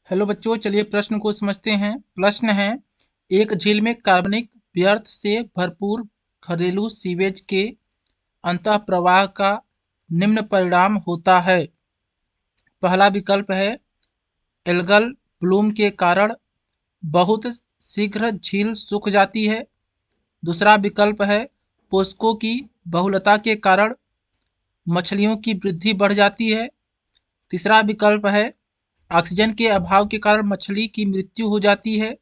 Hello बच्चों, चलिए प्रश्न को समझते हैं। प्रश्न है, एक झील में कार्बनिक व्यर्थ से भरपूर घरेलू सीवेज के अंतः प्रवाह का निम्न परिणाम होता है। पहला विकल्प है एल्गल ब्लूम के कारण बहुत शीघ्र झील सूख जाती है। दूसरा विकल्प है पोस्को की बहुलता के कारण मछलियों की वृद्धि बढ़ जाती है। तीसरा विकल्प है ऑक्सीजन के अभाव के कारण मछली की मृत्यु हो जाती है।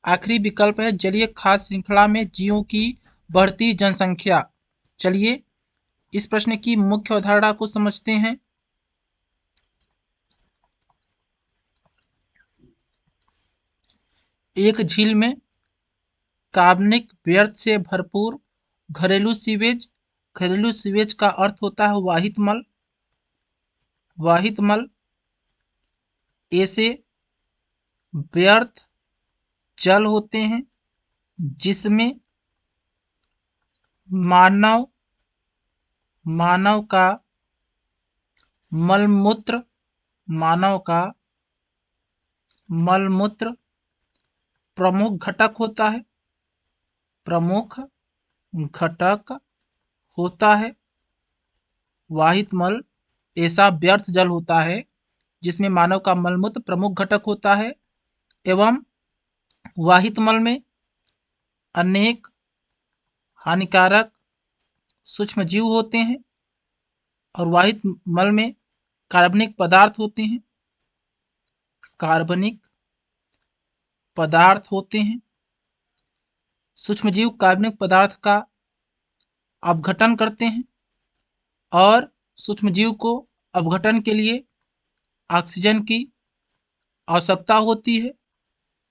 आखिरी विकल्प है जलीय खाद्य श्रृंखला में जीवों की बढ़ती जनसंख्या। चलिए इस प्रश्न की मुख्य अवधारणा को समझते हैं। एक झील में कार्बनिक व्यर्थ से भरपूर घरेलू सीवेज। घरेलू सीवेज का अर्थ होता है वाहित मल। वाहित मल ऐसे व्यर्थ जल होते हैं जिसमें मानव का मलमूत्र प्रमुख घटक होता है। वाहित मल ऐसा व्यर्थ जल होता है जिसमें मानव का मलमूत्र प्रमुख घटक होता है एवं वाहित मल में अनेक हानिकारक सूक्ष्मजीव होते हैं और वाहित मल में कार्बनिक पदार्थ होते हैं। सूक्ष्मजीव कार्बनिक पदार्थ का अपघटन करते हैं और सूक्ष्मजीव को अपघटन के लिए ऑक्सीजन की आवश्यकता होती है।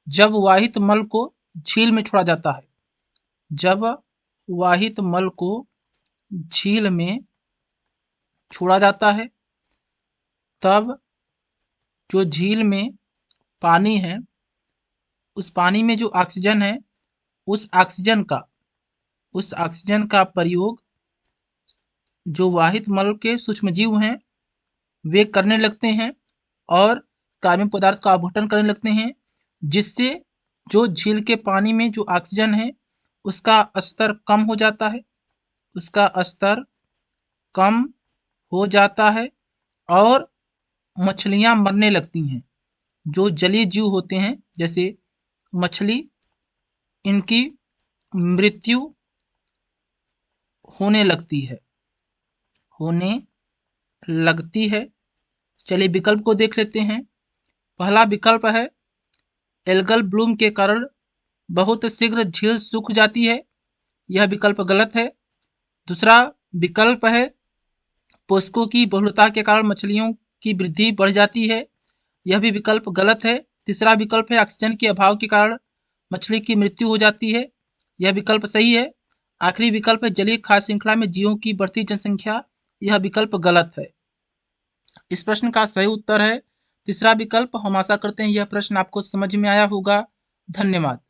जब वाहित मल को झील में छोड़ा जाता है तब जो झील में पानी है उस पानी में जो ऑक्सीजन है उस ऑक्सीजन का प्रयोग जो वाहित मल के सूक्ष्मजीव हैं वे करने लगते हैं और कार्बनिक पदार्थ का अपघटन करने लगते हैं, जिससे जो झील के पानी में जो ऑक्सीजन है उसका स्तर कम हो जाता है और मछलियां मरने लगती हैं। जो जलीय जीव होते हैं जैसे मछली, इनकी मृत्यु होने लगती है। चलिए विकल्प को देख लेते हैं। पहला विकल्प है एल्गल ब्लूम के कारण बहुत शीघ्र झील सूख जाती है। यह विकल्प गलत है। दूसरा विकल्प है पोस्को की बहुलता के कारण मछलियों की वृद्धि बढ़ जाती है। यह भी विकल्प गलत है। तीसरा विकल्प है ऑक्सीजन के अभाव के कारण मछली की मृत्यु हो जाती है। यह विकल्प सही है। आखिरी विकल्प है जलीय खाद्य श्रृंखला में जीवों की बढ़ती जनसंख्या। यह विकल्प गलत है। इस प्रश्न का सही उत्तर है तीसरा विकल्प। हम आशा करते हैं यह प्रश्न आपको समझ में आया होगा। धन्यवाद।